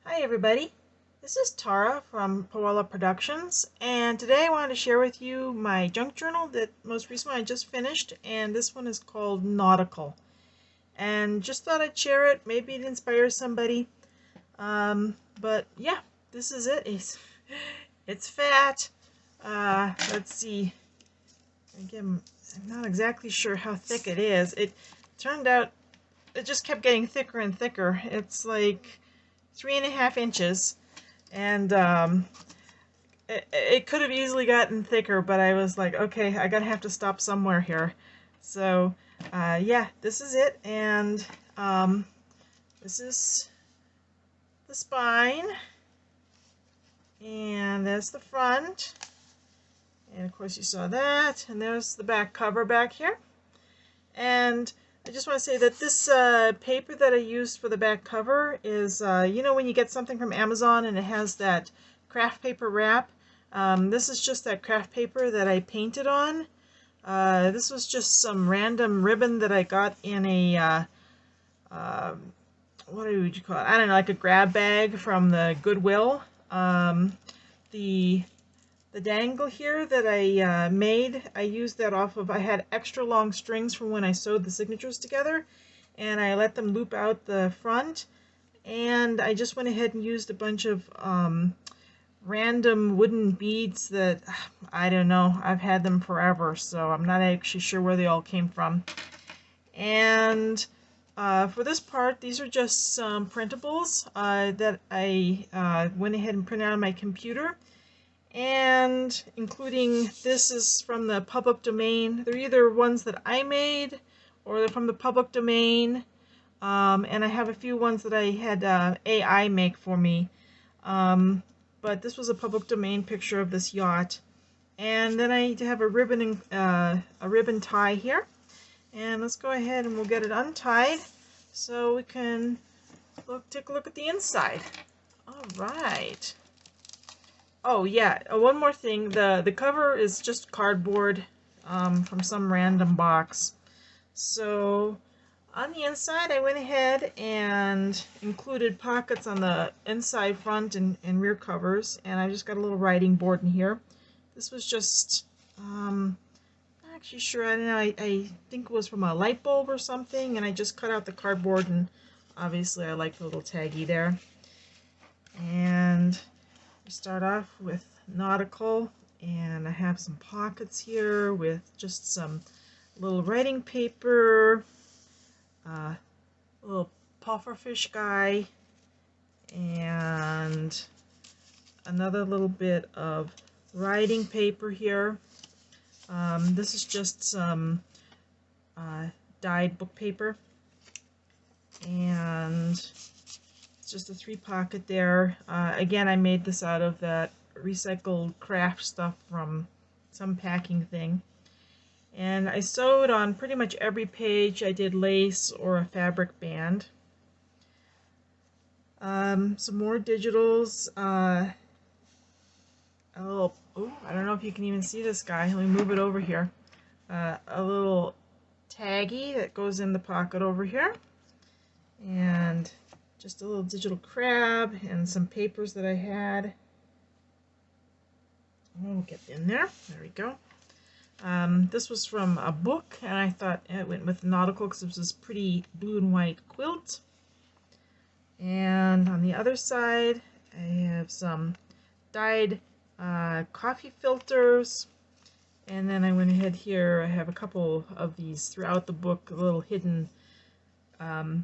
Hi everybody, this is Tara from Poella Productions, and today I wanted to share with you my junk journal that most recently I just finished, and this one is called Nautical. And just thought I'd share it, maybe it inspires somebody. But yeah, this is it. It's fat. Let's see. Again, I'm not exactly sure how thick it is. It turned out it just kept getting thicker and thicker. It's like 3.5 inches. And it could have easily gotten thicker, but I was like, okay, I gotta have to stop somewhere here. So yeah, this is it, and this is the spine, and there's the front, and of course you saw that, and there's the back cover back here. And I just want to say that this paper that I used for the back cover is, you know, when you get something from Amazon and it has that craft paper wrap. This is just that craft paper that I painted on. This was just some random ribbon that I got in a, what would you call it? I don't know, like a grab bag from the Goodwill. The dangle here that I made, I used that off of, I had extra long strings from when I sewed the signatures together, and I let them loop out the front, and I just went ahead and used a bunch of random wooden beads that, I don't know, I've had them forever, so I'm not actually sure where they all came from. And for this part, these are just some printables that I went ahead and printed out on my computer. And including, this is from the public domain. They're either ones that I made or they're from the public domain. And I have a few ones that I had AI make for me. But this was a public domain picture of this yacht. And then I have a ribbon tie here. And let's go ahead and we'll get it untied so we can take a look at the inside. All right. Oh yeah, one more thing. The cover is just cardboard from some random box. So on the inside, I went ahead and included pockets on the inside, front, and rear covers, and I just got a little writing board in here. This was just, not actually sure, I don't know, I think it was from a light bulb or something, and I just cut out the cardboard, and obviously I like the little taggy there. And we start off with Nautical, and I have some pockets here with just some little writing paper, a little pufferfish guy, and another little bit of writing paper here. This is just some dyed book paper, and it's just a 3-pocket there. Again, I made this out of that recycled craft stuff from some packing thing. And I sewed on pretty much every page. I did lace or a fabric band. Some more digitals. A little, oh, I don't know if you can even see this guy. Let me move it over here. A little taggy that goes in the pocket over here. And just a little digital crab and some papers that I had. We'll get in there. There we go. This was from a book, and I thought it went with Nautical because it was this pretty blue and white quilt. And on the other side, I have some dyed coffee filters. And then I went ahead here, I have a couple of these throughout the book, little hidden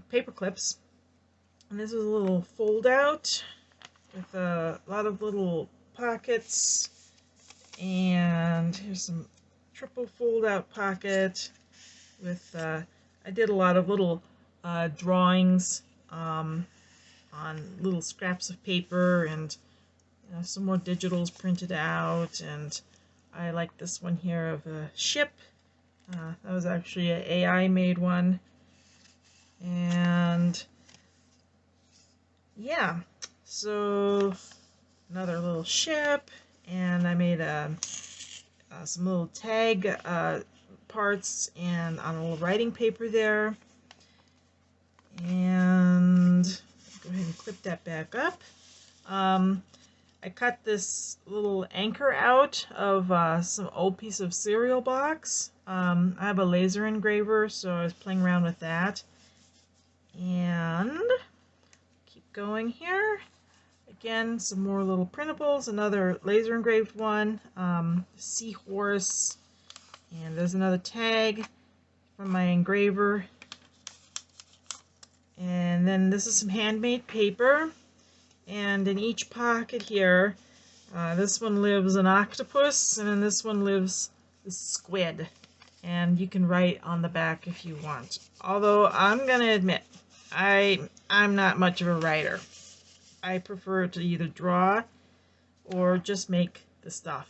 paper clips. And this is a little fold out with a lot of little pockets. And here's some triple fold out pocket with, I did a lot of little drawings on little scraps of paper, and some more digitals printed out. And I like this one here of a ship. That was actually an AI made one. And yeah, so another little ship, and I made some little tag parts and on a little writing paper there. And go ahead and clip put that back up. I cut this little anchor out of some old piece of cereal box. I have a laser engraver, so I was playing around with that. And keep going here. Again, some more little printables, another laser engraved one, seahorse, and there's another tag from my engraver. And then this is some handmade paper, and in each pocket here, this one lives an octopus, and in this one lives the squid. And you can write on the back if you want. Although I'm gonna admit, I'm not much of a writer. I prefer to either draw or just make the stuff.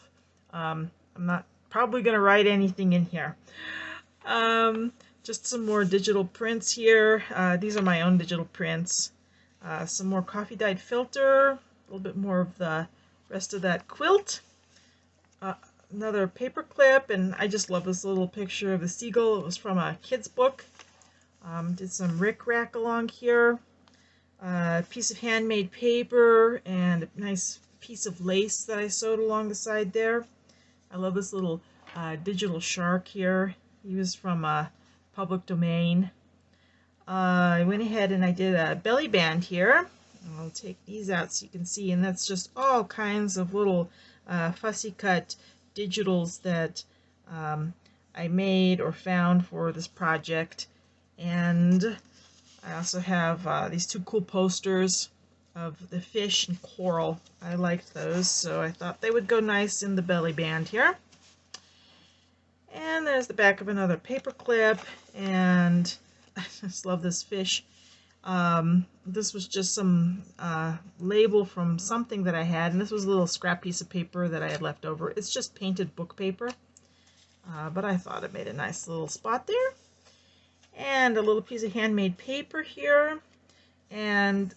I'm not probably gonna write anything in here. Just some more digital prints here. These are my own digital prints. Some more coffee dyed filter, a little bit more of the rest of that quilt. Another paper clip, and I just love this little picture of the seagull. It was from a kid's book. Did some rickrack along here. A piece of handmade paper and a nice piece of lace that I sewed along the side there. I love this little digital shark here. He was from Public Domain. I went ahead and I did a belly band here. I'll take these out so you can see, and that's just all kinds of little fussy cut digitals that I made or found for this project. And I also have these two cool posters of the fish and coral. I liked those, so I thought they would go nice in the belly band here. And there's the back of another paper clip, and I just love this fish. This was just some label from something that I had, and this was a little scrap piece of paper that I had left over. It's just painted book paper, but I thought it made a nice little spot there. And a little piece of handmade paper here, and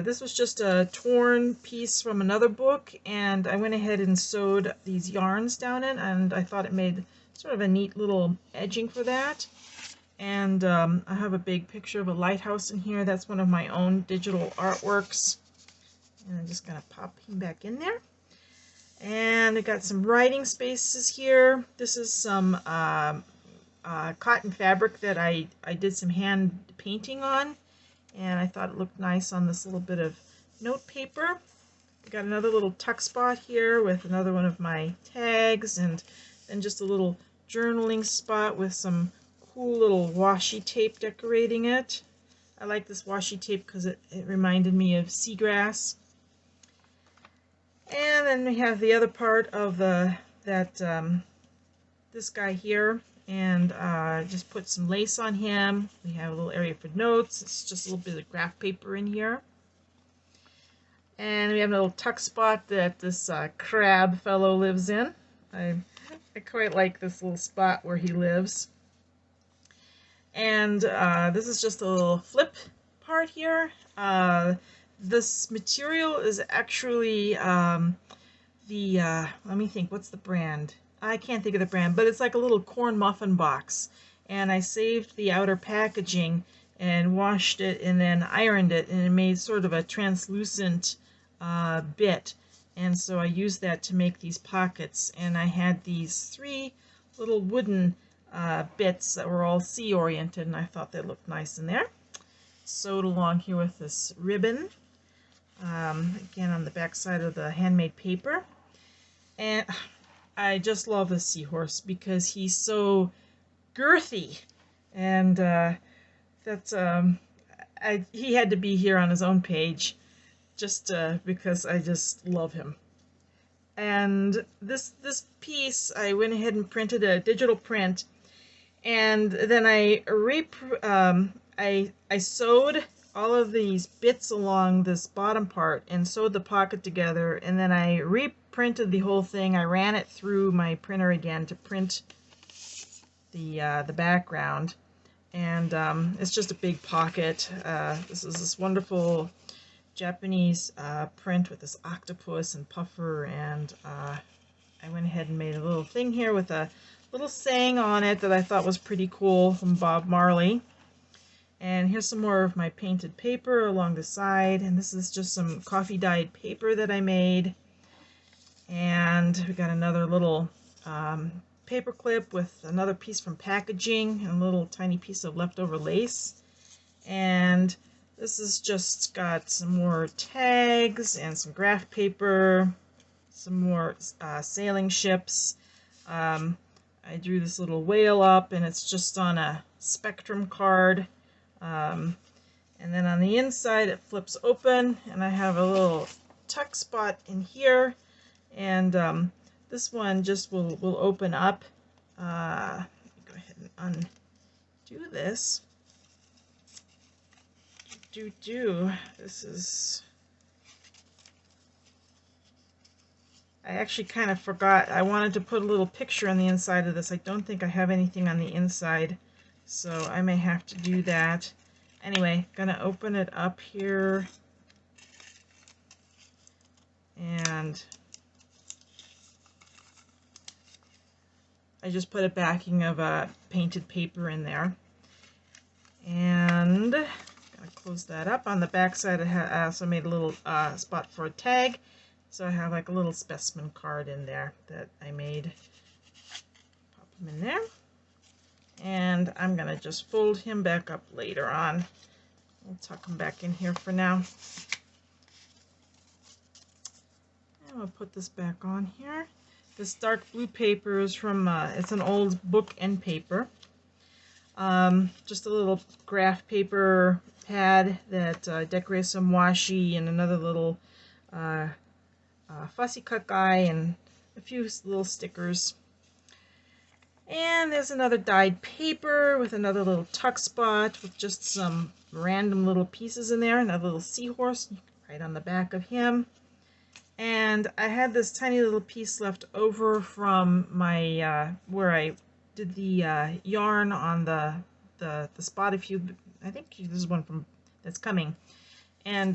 this was just a torn piece from another book, and I went ahead and sewed these yarns down in, and I thought it made sort of a neat little edging for that. And I have a big picture of a lighthouse in here. That's one of my own digital artworks, and I'm just gonna pop him back in there. And I got some writing spaces here. This is some cotton fabric that I did some hand painting on, and I thought it looked nice on this little bit of note paper. I got another little tuck spot here with another one of my tags, and then just a little journaling spot with some cool little washi tape decorating it. I like this washi tape because it reminded me of seagrass. And then we have the other part of this guy here, and just put some lace on him. We have a little area for notes. It's just a little bit of graph paper in here. And we have a little tuck spot that this crab fellow lives in. I quite like this little spot where he lives. And this is just a little flip part here. This material is actually let me think, what's the brand? I can't think of the brand, but it's like a little corn muffin box. And I saved the outer packaging and washed it and then ironed it, and it made sort of a translucent bit. And so I used that to make these pockets, and I had these 3 little wooden bits that were all sea oriented, and I thought they looked nice in there. Sewed along here with this ribbon, again on the back side of the handmade paper. And I just love this seahorse because he's so girthy, and he had to be here on his own page just because I just love him. And this piece, I went ahead and printed a digital print, and then I sewed all of these bits along this bottom part and sewed the pocket together, and then I reprinted the whole thing. I ran it through my printer again to print the background, and it's just a big pocket. This is this wonderful Japanese print with this octopus and puffer, and I went ahead and made a little thing here with a little saying on it that I thought was pretty cool from Bob Marley. And here's some more of my painted paper along the side, and this is just some coffee dyed paper that I made. And we got another little paper clip with another piece from packaging and a little tiny piece of leftover lace. And this has just got some more tags and some graph paper, some more sailing ships. I drew this little whale up, and it's just on a Spectrum card. And then on the inside it flips open, and I have a little tuck spot in here. And this one just will open up. Let me go ahead and undo this. This is... I actually kind of forgot. I wanted to put a little picture on the inside of this. I don't think I have anything on the inside, so I may have to do that. Anyway, gonna open it up here. And I just put a backing of painted paper in there. And I'm gonna close that up. On the back side, I also made a little spot for a tag. So I have like a little specimen card in there that I made. Pop him in there. And I'm gonna just fold him back up later on. We'll tuck him back in here for now. And we'll put this back on here. This dark blue paper is from, it's an old book end paper. Just a little graph paper pad that decorates some washi, and another little fussy cut guy, and a few little stickers. And there's another dyed paper with another little tuck spot with just some random little pieces in there. Another little seahorse right on the back of him. And I had this tiny little piece left over from my where I did the yarn on the spot. I think this is one from that's coming. And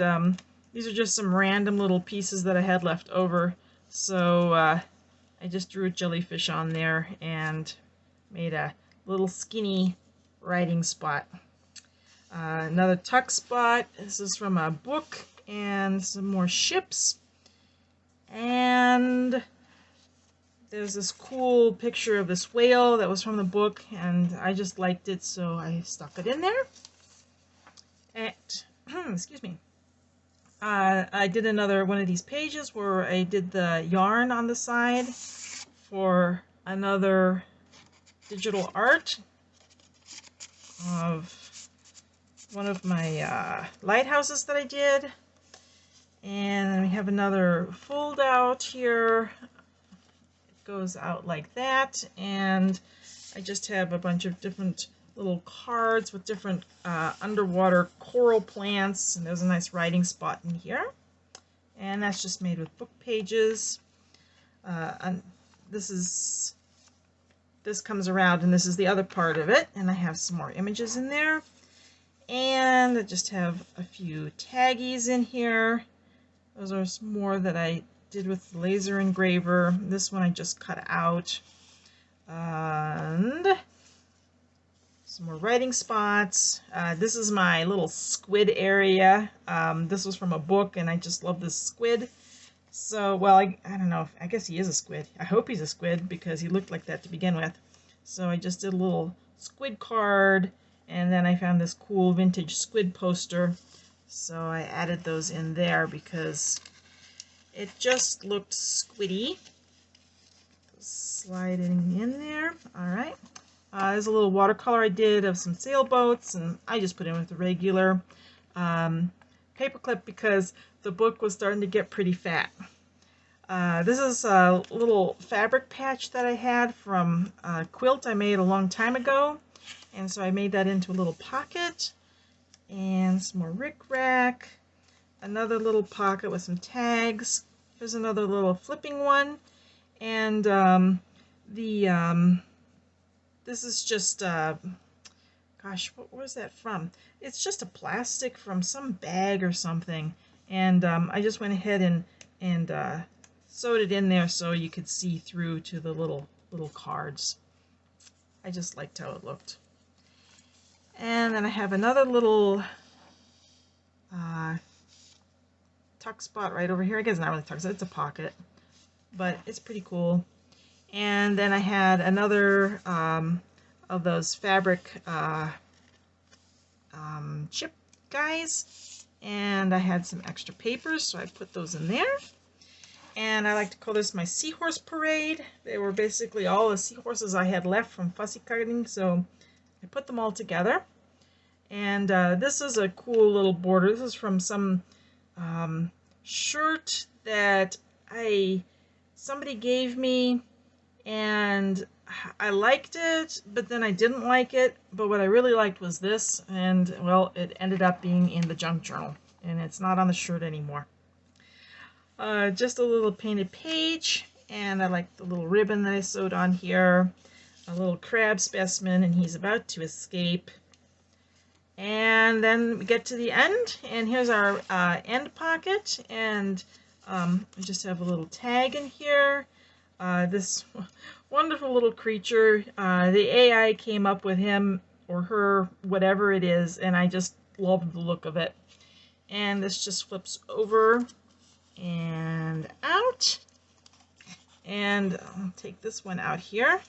these are just some random little pieces that I had left over. So I just drew a jellyfish on there and made a little skinny writing spot. Another tuck spot. This is from a book, and some more ships. And there's this cool picture of this whale that was from the book, and I just liked it, so I stuck it in there. And, excuse me. I did another one of these pages where I did the yarn on the side for another digital art of one of my lighthouses that I did. And then we have another fold out here. It goes out like that, and I just have a bunch of different little cards with different underwater coral plants, and there's a nice writing spot in here. And that's just made with book pages. And this comes around, and this is the other part of it, and I have some more images in there. And I just have a few taggies in here. Those are some more that I did with the laser engraver. This one I just cut out. And some more writing spots. This is my little squid area. This was from a book, and I just love this squid. So, well, I don't know. I guess he is a squid. I hope he's a squid, because he looked like that to begin with. So I just did a little squid card, and then I found this cool vintage squid poster. So I added those in there because it just looked squiddy. Sliding in there. Alright. There's a little watercolor I did of some sailboats, and I just put in with the regular paperclip because the book was starting to get pretty fat. This is a little fabric patch that I had from a quilt I made a long time ago, and so I made that into a little pocket. And some more rickrack, another little pocket with some tags. Here's another little flipping one, and this is just gosh, what was that from? It's just a plastic from some bag or something, and I just went ahead and sewed it in there so you could see through to the little cards. I just liked how it looked. And then I have another little tuck spot right over here. I guess it's not really tuck, it's a pocket, but it's pretty cool. And then I had another of those fabric chip guys, and I had some extra papers, so I put those in there. And I like to call this my seahorse parade. They were basically all the seahorses I had left from fussy cutting, so I put them all together. And this is a cool little border. This is from some shirt that somebody gave me, and I liked it, but then I didn't like it. But what I really liked was this, and well, it ended up being in the junk journal, and it's not on the shirt anymore. Just a little painted page, and I like the little ribbon that I sewed on here. A little crab specimen, and he's about to escape. And then we get to the end, and here's our end pocket, and we just have a little tag in here. This wonderful little creature, the AI came up with him or her, whatever it is, and I just love the look of it. And this just flips over and out, and I'll take this one out here.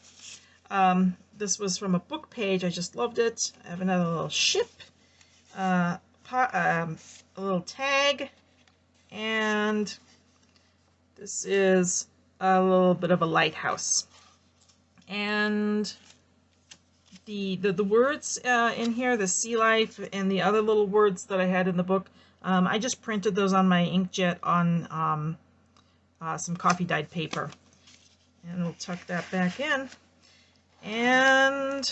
This was from a book page. I just loved it. I have another little ship, a little tag, and this is a little bit of a lighthouse. And the words in here, the sea life and the other little words that I had in the book, I just printed those on my inkjet on some coffee dyed paper. And we'll tuck that back in. And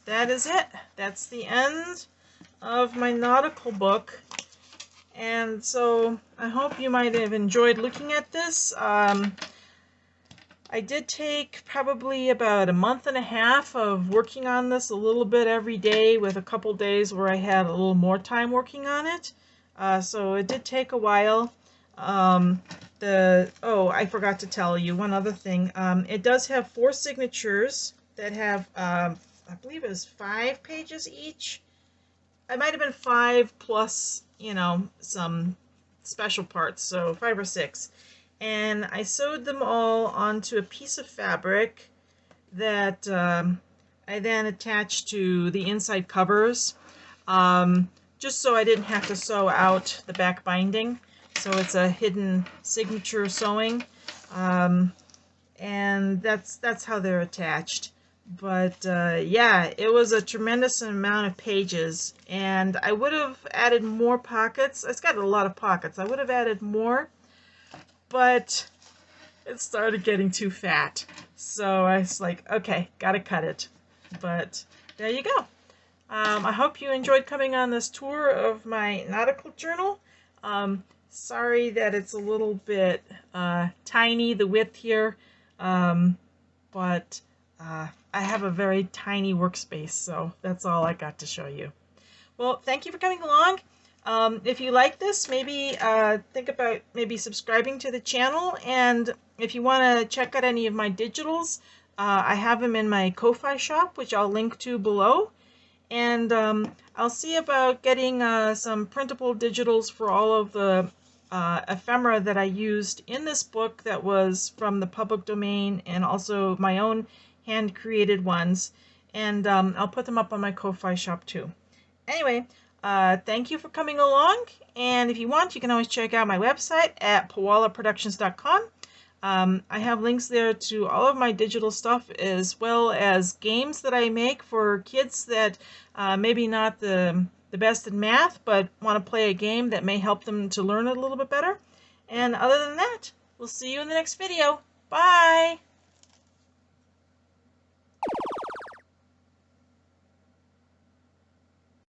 that is it. That's the end of my nautical book. And so I hope you might have enjoyed looking at this. I did take probably about a month and a half of working on this a little bit every day, with a couple days where I had a little more time working on it. So it did take a while. I forgot to tell you one other thing. It does have 4 signatures that have, I believe it was 5 pages each. It might have been 5 plus, you know, some special parts, so 5 or 6. And I sewed them all onto a piece of fabric that I then attached to the inside covers, just so I didn't have to sew out the back binding. So it's a hidden signature sewing, and that's how they're attached. But yeah, it was a tremendous amount of pages, and I would have added more pockets. It's got a lot of pockets. I would have added more, but it started getting too fat. So I was like, okay, gotta cut it. But there you go. I hope you enjoyed coming on this tour of my nautical journal. Sorry that it's a little bit tiny, the width here, but I have a very tiny workspace, so that's all I got to show you. Well, thank you for coming along. If you like this, maybe think about maybe subscribing to the channel, and if you want to check out any of my digitals, I have them in my Ko-Fi shop, which I'll link to below. And I'll see about getting some printable digitals for all of the ephemera that I used in this book that was from the public domain, and also my own hand-created ones. And I'll put them up on my Ko-Fi shop too. Anyway, thank you for coming along, and if you want, you can always check out my website at pawalaproductions.com. I have links there to all of my digital stuff, as well as games that I make for kids that maybe not the best in math, but want to play a game that may help them to learn it a little bit better. And other than that, we'll see you in the next video. Bye!